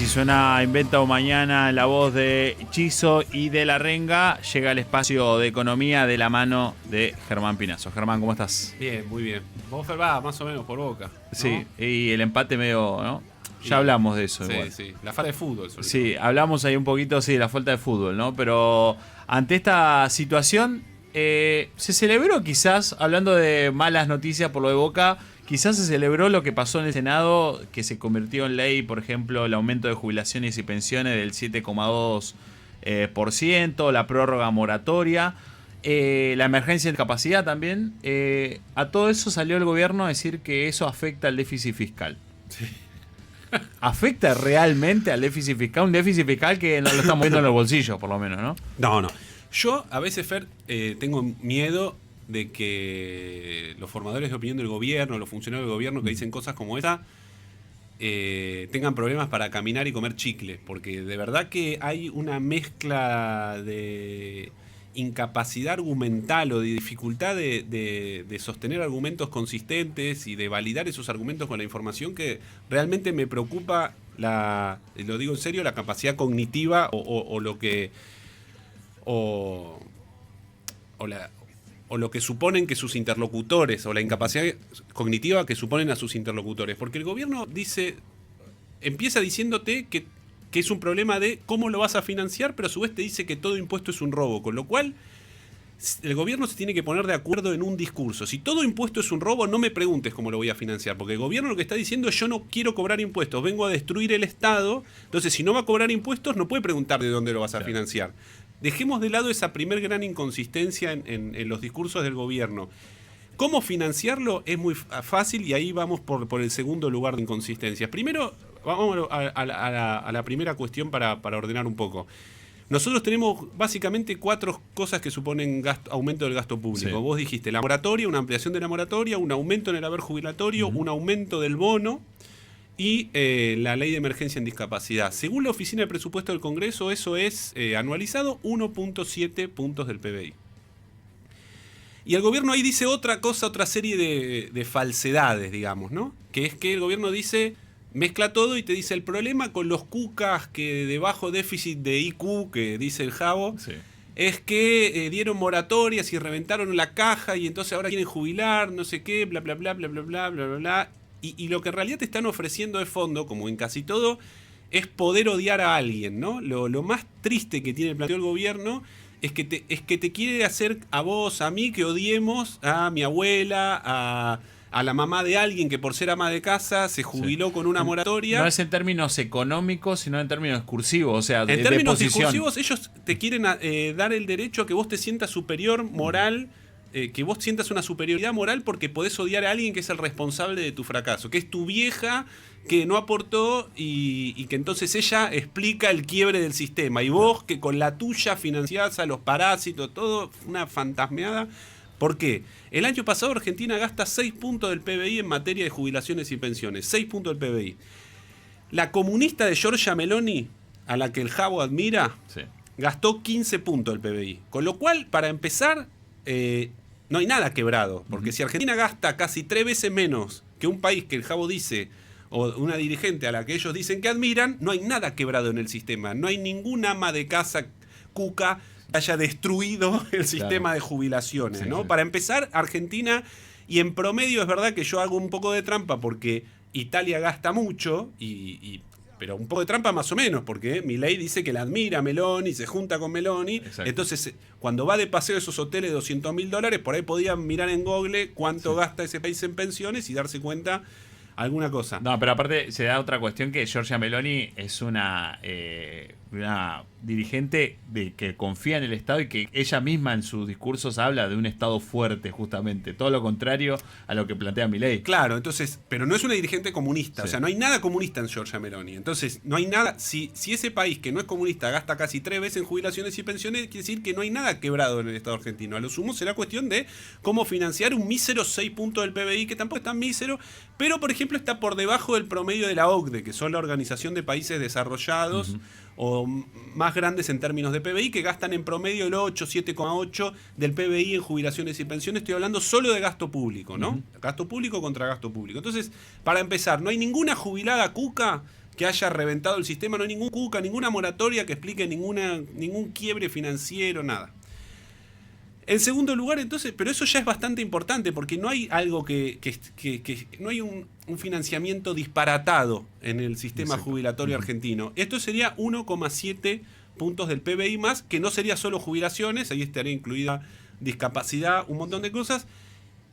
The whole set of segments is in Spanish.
Así suena Inventa Mañana, la voz de Chizo y de La Renga. Llega el espacio de economía de la mano de Germán Pinazo. Germán, ¿cómo estás? Bien, muy bien. Vos, Fer, va más o menos por Boca, ¿no? Sí, y el empate medio, ¿no? Ya hablamos de eso. Sí, igual. sí. La falta de fútbol, sobre Sí, todo. hablamos ahí un poquito, sí, de la falta de fútbol, ¿no? Pero ante esta situación, se celebró quizás, hablando de malas noticias por lo de Boca, quizás se celebró lo que pasó en el Senado, que se convirtió en ley, por ejemplo, el aumento de jubilaciones y pensiones del 7,2%, la prórroga moratoria, la emergencia de discapacidad también. A todo eso salió el gobierno a decir que eso afecta al déficit fiscal. Sí. ¿Afecta realmente al déficit fiscal? Un déficit fiscal que no lo estamos viendo en los bolsillos, por lo menos, ¿no? No. Yo, a veces, Fer, tengo miedo de que los formadores de opinión del gobierno, los funcionarios del gobierno que dicen cosas como esa, tengan problemas para caminar y comer chicle. Porque de verdad que hay una mezcla de incapacidad argumental o de dificultad de sostener argumentos consistentes y de validar esos argumentos con la información que realmente me preocupa, lo digo en serio, la capacidad cognitiva o lo que... O lo que suponen que sus interlocutores, o la incapacidad cognitiva que suponen a sus interlocutores. Porque el gobierno empieza diciéndote que es un problema de cómo lo vas a financiar, pero a su vez te dice que todo impuesto es un robo. Con lo cual, el gobierno se tiene que poner de acuerdo en un discurso. Si todo impuesto es un robo, no me preguntes cómo lo voy a financiar. Porque el gobierno lo que está diciendo es: yo no quiero cobrar impuestos, vengo a destruir el Estado. Entonces, si no va a cobrar impuestos, no puede preguntar de dónde lo vas a financiar. Dejemos de lado esa primer gran inconsistencia en los discursos del gobierno. ¿Cómo financiarlo? Es muy fácil, y ahí vamos por el segundo lugar de inconsistencias. Primero, vamos a la primera cuestión para ordenar un poco. Nosotros tenemos básicamente 4 cosas que suponen aumento del gasto público. Sí. Vos dijiste la moratoria, una ampliación de la moratoria, un aumento en el haber jubilatorio, un aumento del bono y la ley de emergencia en discapacidad. Según la Oficina de Presupuesto del Congreso, eso es anualizado 1.7 puntos del PBI. Y el gobierno ahí dice otra serie de falsedades, digamos, ¿no? Que es que el gobierno dice, mezcla todo y te dice: el problema con los cucas que de bajo déficit de IQ, que dice el Javo, sí, es que dieron moratorias y reventaron la caja y entonces ahora quieren jubilar, no sé qué, bla, bla, bla, bla, bla, bla, bla, bla, bla. Y lo que en realidad te están ofreciendo de fondo, como en casi todo, es poder odiar a alguien, ¿no? Lo más triste que tiene el planteo del gobierno es que te quiere hacer a vos, a mí, que odiemos a mi abuela, a la mamá de alguien que por ser ama de casa se jubiló, sí, con una moratoria. No es en términos económicos, sino en términos discursivos. O sea, en términos discursivos, ellos te quieren dar el derecho a que vos te sientas superior moral, que vos sientas una superioridad moral porque podés odiar a alguien que es el responsable de tu fracaso, que es tu vieja que no aportó y que entonces ella explica el quiebre del sistema, y vos que con la tuya financiás a los parásitos, todo una fantasmeada. ¿Por qué? El año pasado Argentina gasta 6 puntos del PBI en materia de jubilaciones y pensiones. 6 puntos del PBI. La comunista de Giorgia Meloni, a la que el Javo admira, sí, gastó 15 puntos del PBI. Con lo cual, para empezar, no hay nada quebrado. Porque si Argentina gasta casi 3 veces menos que un país que el Javo dice, o una dirigente a la que ellos dicen que admiran, no hay nada quebrado en el sistema. No hay ninguna ama de casa cuca que haya destruido el sistema, claro, de jubilaciones, sí, ¿no? Sí. Para empezar, Argentina, y en promedio es verdad que yo hago un poco de trampa porque Italia gasta mucho, pero un poco de trampa más o menos, porque Milei dice que la admira a Meloni, se junta con Meloni. Exacto. Entonces, cuando va de paseo a esos hoteles de $200.000, por ahí podían mirar en Google cuánto, sí, gasta ese país en pensiones y darse cuenta alguna cosa. No, pero aparte se da otra cuestión, que Giorgia Meloni es una dirigente que confía en el Estado y que ella misma en sus discursos habla de un Estado fuerte, justamente. Todo lo contrario a lo que plantea Milei. Claro, entonces, pero no es una dirigente comunista. Sí. O sea, no hay nada comunista en Giorgia Meloni. Entonces, no hay nada. Si ese país que no es comunista gasta casi 3 veces en jubilaciones y pensiones, quiere decir que no hay nada quebrado en el Estado argentino. A lo sumo será cuestión de cómo financiar un mísero 6 puntos del PBI, que tampoco es tan mísero, pero, por ejemplo, está por debajo del promedio de la OCDE, que son la Organización de Países Desarrollados, o más grandes en términos de PBI, que gastan en promedio el 7,8 del PBI en jubilaciones y pensiones. Estoy hablando solo de gasto público, ¿no? Gasto público contra gasto público. Entonces, para empezar, no hay ninguna jubilada cuca que haya reventado el sistema, no hay ningún cuca, ninguna moratoria que explique ningún quiebre financiero, nada. En segundo lugar, entonces, pero eso ya es bastante importante porque no hay algo que no hay un financiamiento disparatado en el sistema jubilatorio argentino. Esto sería 1,7 puntos del PBI más, que no sería solo jubilaciones, ahí estaría incluida discapacidad, un montón de cosas.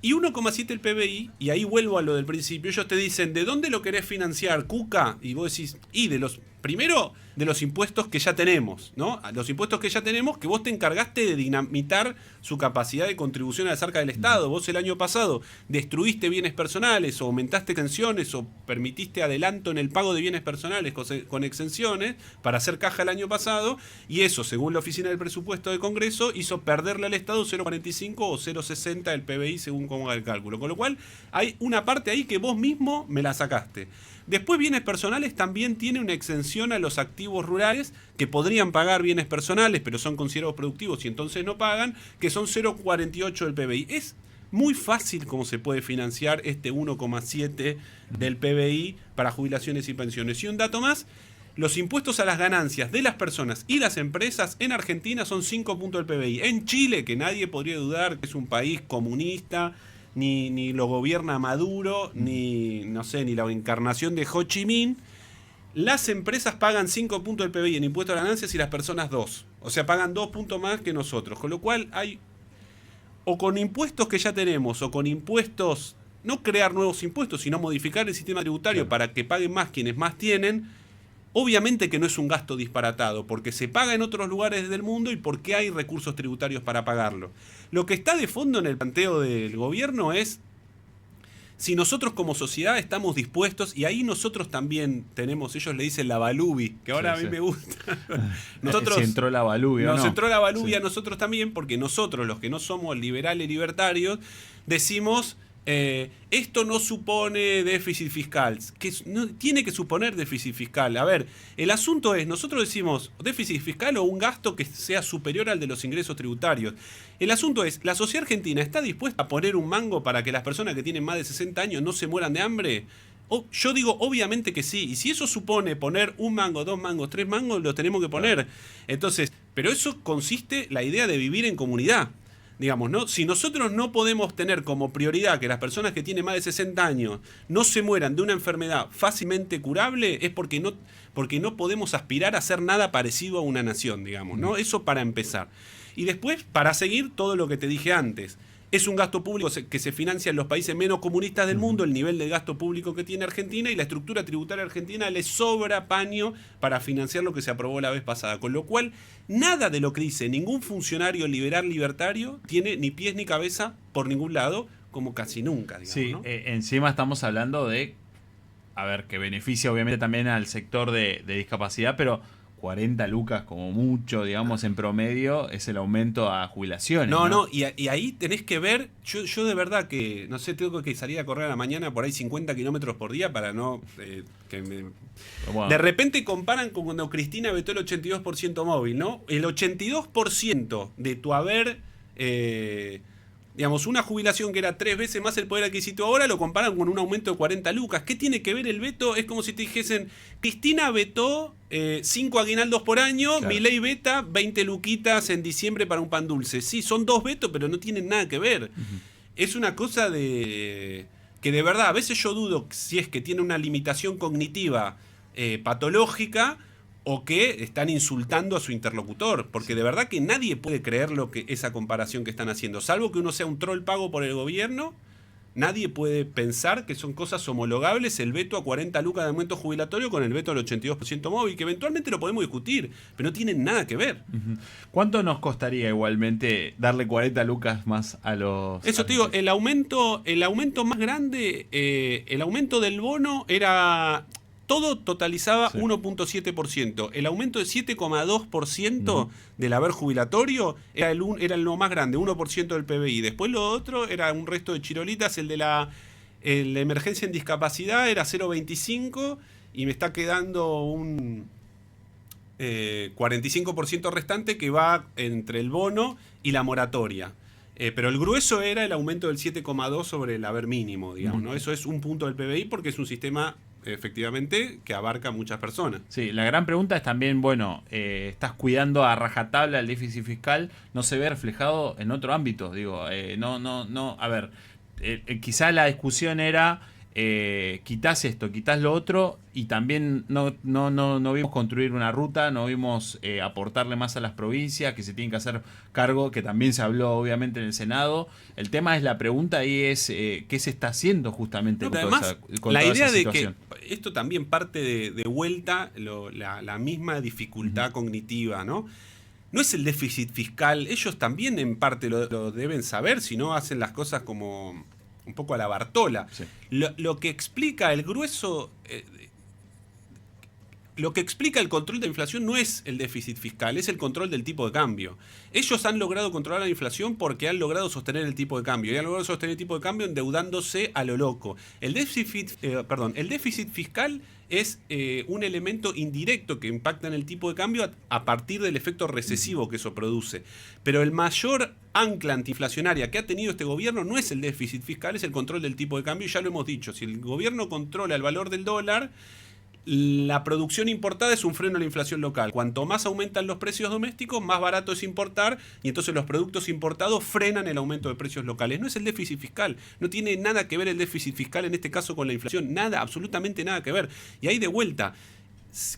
Y 1,7 el PBI, y ahí vuelvo a lo del principio, ellos te dicen, ¿de dónde lo querés financiar, Cuca? Y vos decís, primero de los impuestos que ya tenemos, ¿no? Los impuestos que ya tenemos, que vos te encargaste de dinamitar su capacidad de contribución a la arca del Estado. Vos el año pasado destruiste bienes personales, o aumentaste exenciones, o permitiste adelanto en el pago de bienes personales con exenciones para hacer caja el año pasado, y eso, según la Oficina del Presupuesto del Congreso, hizo perderle al Estado 0,45 o 0,60 del PBI según cómo haga el cálculo. Con lo cual, hay una parte ahí que vos mismo me la sacaste. Después, bienes personales también tiene una exención a los activos rurales que podrían pagar bienes personales, pero son considerados productivos y entonces no pagan, que son 0,48 del PBI. Es muy fácil cómo se puede financiar este 1,7 del PBI para jubilaciones y pensiones. Y un dato más, los impuestos a las ganancias de las personas y las empresas en Argentina son 5 puntos del PBI. En Chile, que nadie podría dudar que es un país comunista, ni lo gobierna Maduro, ni la encarnación de Ho Chi Minh, las empresas pagan 5 puntos del PBI en impuestos a las ganancias y las personas 2. O sea, pagan 2 puntos más que nosotros. Con lo cual hay, o con impuestos que ya tenemos, o con impuestos, no crear nuevos impuestos, sino modificar el sistema tributario para que paguen más quienes más tienen. Obviamente que no es un gasto disparatado, porque se paga en otros lugares del mundo y porque hay recursos tributarios para pagarlo. Lo que está de fondo en el planteo del gobierno es si nosotros como sociedad estamos dispuestos, y ahí nosotros también tenemos, ellos le dicen la balubi, que ahora a mí me gusta. Nosotros, entró la balubia, nos ¿no? entró la balubia a nosotros también, porque nosotros, los que no somos liberales libertarios, decimos... esto no supone déficit fiscal, que no tiene que suponer déficit fiscal. A ver, el asunto es, nosotros decimos déficit fiscal o un gasto que sea superior al de los ingresos tributarios. El asunto es, ¿la sociedad argentina está dispuesta a poner un mango para que las personas que tienen más de 60 años no se mueran de hambre? Yo digo, obviamente que sí, y si eso supone poner un mango, 2 mangos, 3 mangos, lo tenemos que poner. Entonces, pero eso consiste la idea de vivir en comunidad. Digamos, ¿no? Si nosotros no podemos tener como prioridad que las personas que tienen más de 60 años no se mueran de una enfermedad fácilmente curable, es porque no podemos aspirar a hacer nada parecido a una nación, digamos, ¿no? Eso para empezar. Y después, para seguir todo lo que te dije antes. Es un gasto público que se financia en los países menos comunistas del mundo, el nivel de gasto público que tiene Argentina, y la estructura tributaria argentina le sobra paño para financiar lo que se aprobó la vez pasada. Con lo cual, nada de lo que dice ningún funcionario liberal libertario tiene ni pies ni cabeza por ningún lado, como casi nunca, digamos, sí, ¿no? Encima estamos hablando de, a ver, que beneficia obviamente también al sector de discapacidad, pero 40 lucas como mucho, digamos, en promedio, es el aumento a jubilaciones. No, y ahí tenés que ver, yo de verdad que, no sé, tengo que salir a correr a la mañana por ahí 50 kilómetros por día para no... Bueno. De repente comparan con cuando Cristina vetó el 82% móvil, ¿no? El 82% de tu haber... digamos, una jubilación que era 3 veces más el poder adquisitivo ahora, lo comparan con un aumento de 40 lucas. ¿Qué tiene que ver el veto? Es como si te dijesen, Cristina vetó 5 aguinaldos por año, claro. Milei veta 20 luquitas en diciembre para un pan dulce. Sí, son 2 vetos, pero no tienen nada que ver. Es una cosa de... que de verdad, a veces yo dudo si es que tiene una limitación cognitiva patológica, o que están insultando a su interlocutor, porque de verdad que nadie puede creer esa comparación que están haciendo, salvo que uno sea un troll pago por el gobierno. Nadie puede pensar que son cosas homologables el veto a 40 lucas de aumento jubilatorio con el veto al 82% móvil, que eventualmente lo podemos discutir, pero no tienen nada que ver. ¿Cuánto nos costaría igualmente darle 40 lucas más a los... Eso te digo, el aumento más grande, el aumento del bono era... Todo totalizaba 1.7%. El aumento de 7,2% del haber jubilatorio era lo más grande, 1% del PBI. Después lo otro era un resto de chirolitas. El de la emergencia en discapacidad era 0,25 y me está quedando un 45% restante que va entre el bono y la moratoria. Pero el grueso era el aumento del 7,2 sobre el haber mínimo, digamos, ¿no? Eso es un punto del PBI porque es un sistema efectivamente, que abarca a muchas personas. Sí, la gran pregunta es también, bueno, estás cuidando a rajatabla el déficit fiscal, no se ve reflejado en otro ámbito, digo, no, a ver, quizá la discusión era quitás esto, quitás lo otro, y también no vimos construir una ruta, no vimos aportarle más a las provincias, que se tienen que hacer cargo, que también se habló obviamente en el Senado. El tema es, la pregunta ahí es qué se está haciendo justamente con además, con la toda idea esa de situación. que esto también parte de vuelta la misma dificultad cognitiva, ¿no? No es el déficit fiscal, ellos también en parte lo deben saber, si no hacen las cosas como un poco a la Bartola. Sí. Lo que explica el grueso... Lo que explica el control de la inflación no es el déficit fiscal, es el control del tipo de cambio. Ellos han logrado controlar la inflación porque han logrado sostener el tipo de cambio. Y han logrado sostener el tipo de cambio endeudándose a lo loco. El déficit fiscal es un elemento indirecto que impacta en el tipo de cambio a partir del efecto recesivo que eso produce. Pero el mayor ancla antiinflacionaria que ha tenido este gobierno no es el déficit fiscal, es el control del tipo de cambio. Y ya lo hemos dicho, si el gobierno controla el valor del dólar, la producción importada es un freno a la inflación local. Cuanto más aumentan los precios domésticos, más barato es importar, y entonces los productos importados frenan el aumento de precios locales. No es el déficit fiscal, no tiene nada que ver el déficit fiscal en este caso con la inflación, nada, absolutamente nada que ver. Y ahí de vuelta,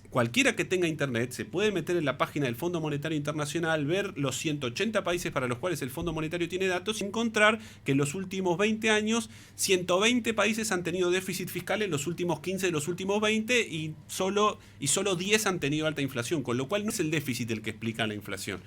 cualquiera que tenga internet se puede meter en la página del Fondo Monetario Internacional, ver los 180 países para los cuales el Fondo Monetario tiene datos y encontrar que en los últimos 20 años 120 países han tenido déficit fiscal, en los últimos 15 de los últimos 20, y solo 10 han tenido alta inflación, con lo cual no es el déficit el que explica la inflación.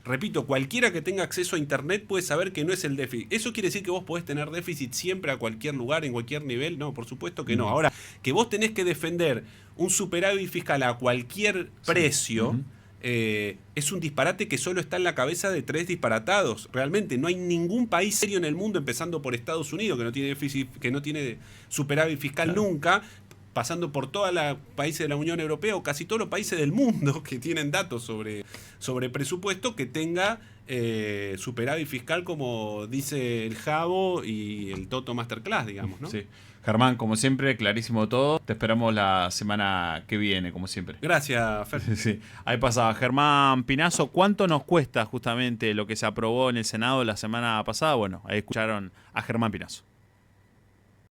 Repito, cualquiera que tenga acceso a internet puede saber que no es el déficit. ¿Eso quiere decir que vos podés tener déficit siempre a cualquier lugar, en cualquier nivel? No, por supuesto que no. Ahora, que vos tenés que defender un superávit fiscal a cualquier precio, es un disparate que solo está en la cabeza de 3 disparatados. Realmente no hay ningún país serio en el mundo, empezando por Estados Unidos, que no tiene déficit, que no tiene superávit fiscal nunca, pasando por todos los países de la Unión Europea o casi todos los países del mundo que tienen datos sobre presupuesto, que tenga superávit fiscal, como dice el Javo y el Toto Masterclass, digamos, ¿no? Sí. Germán, como siempre, clarísimo todo. Te esperamos la semana que viene, como siempre. Gracias, Fer. Sí. Ahí pasaba Germán Pinazo. ¿Cuánto nos cuesta justamente lo que se aprobó en el Senado la semana pasada? Bueno, ahí escucharon a Germán Pinazo.